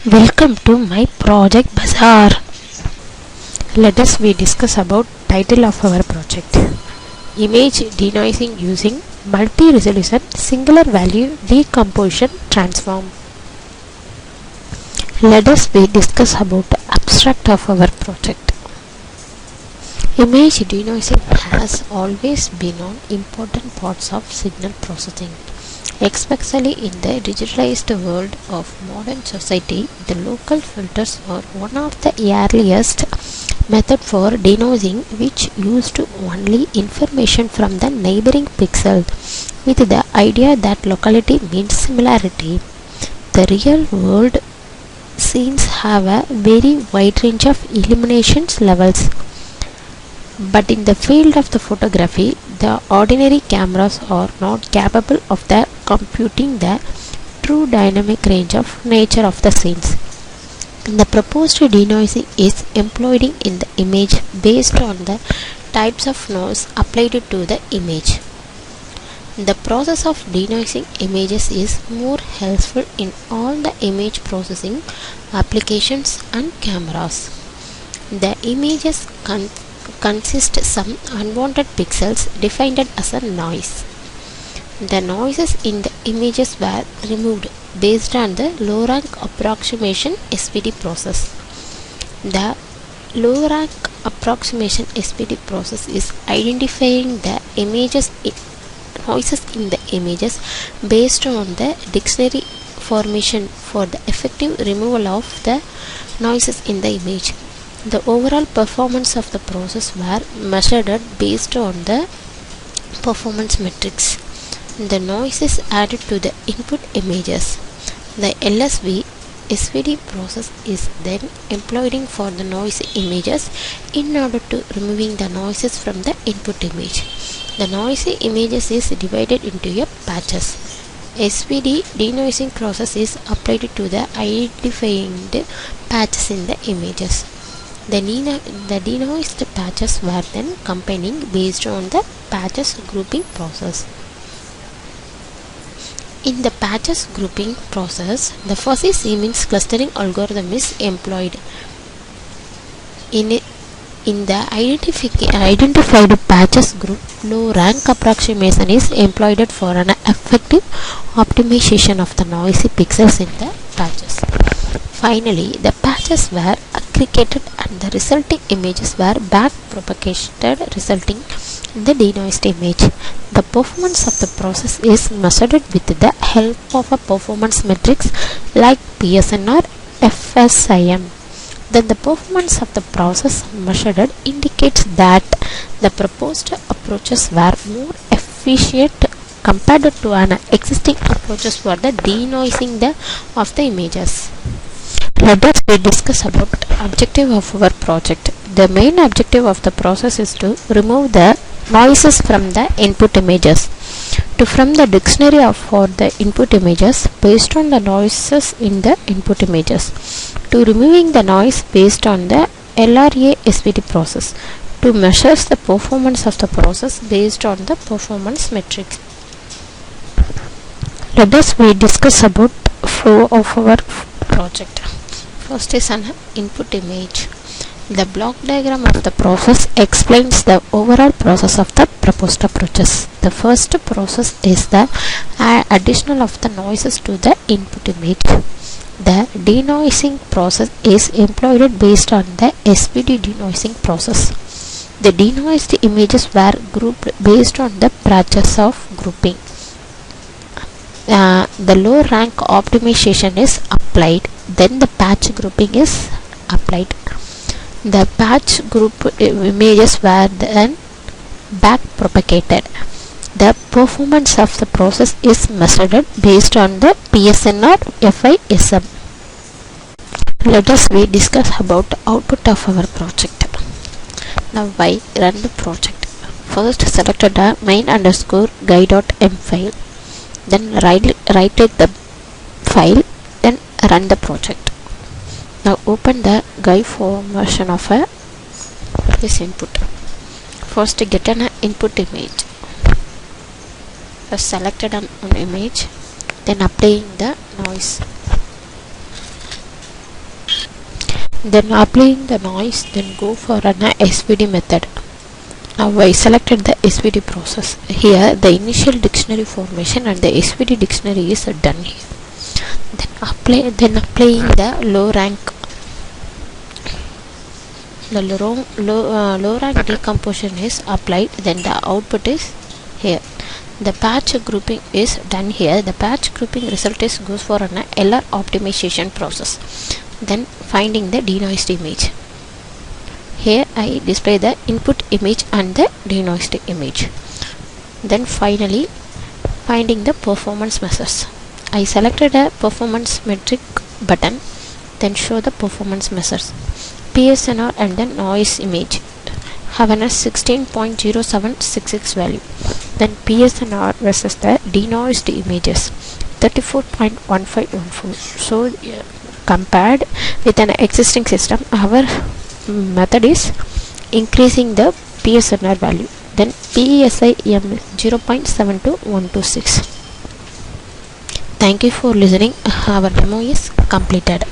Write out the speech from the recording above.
Welcome to my project bazaar. Let us discuss about title of our project. Image denoising using multi-resolution singular value decomposition transform. Let us discuss about abstract of our project. Image denoising has always been on important parts of signal processing. Especially in the digitalized world of modern society, the local filters are one of the earliest method for denoising, which used only information from the neighboring pixel with the idea that locality means similarity. The real world scenes have a very wide range of illumination levels. But in the field of the photography, the ordinary cameras are not capable of computing the true dynamic range of nature of the scenes. The proposed denoising is employed in the image based on the types of noise applied to the image. The process of denoising images is more helpful in all the image processing applications and cameras. The images consist some unwanted pixels defined as a noise. The noises in the images were removed based on the low rank approximation SPD process. The low rank approximation SPD process is identifying the noises in the images based on the dictionary formation for the effective removal of the noises in the image. The overall performance of the process were measured based on the performance metrics. The noises added to the input images. The LSV SPD process is then employed for the noise images in order to removing the noises from the input image. The noisy images is divided into patches. SPD denoising process is applied to the identifying patches in the images. The denoised patches were then combining based on the patches grouping process. In the patches grouping process, the fuzzy Siemens clustering algorithm is employed. In the identified patches group, low rank approximation is employed for an effective optimization of the noisy pixels in the patches. Finally, the patches were aggregated and the resulting images were back propagated, resulting in the denoised image. The performance of the process is measured with the help of a performance metrics like PSN or FSIM. Then the performance of the process measured indicates that the proposed approaches were more efficient compared to an existing approaches for the denoising of the images. Let us discuss about objective of our project. The main objective of the process is to remove the noises from the input images. From the dictionary for the input images based on the noises in the input images. To removing the noise based on the LRA SPD process. To measure the performance of the process based on the performance metrics. Let us discuss about flow of our project. First is an input image. The block diagram of the process explains the overall process of the proposed approaches. The first process is the addition of the noises to the input image. The denoising process is employed based on the SPD denoising process. The denoised images were grouped based on the patches of grouping. The low rank optimization is applied, then the patch grouping is applied. The patch group images were then back propagated. The performance of the process is measured based on the PSN or FISM. Let us discuss about the output of our project. Now why run the project? First select the main_guide.m file. Then right click the file, then run the project. Now open the guide version of this input. First get an input image. First selected an image, then applying the noise. Then applying the noise, then go for an SVD method. Now I selected the SVD process. Here the initial dictionary formation and the SVD dictionary is done here. Then applying the low rank. The low rank decomposition is applied. Then the output is here. The patch grouping is done here. The patch grouping result is goes for an LR optimization process. Then finding the denoised image. Here I display the input image and the denoised image. Then finally finding the performance measures. I selected a performance metric button, then show the performance measures. PSNR and the noise image have a 16.0766 value. Then PSNR versus the denoised images 34.1514. So compared with an existing system, our method is increasing the PSNR value. Then PSIM 0.72126. Thank you for listening. Our demo is completed.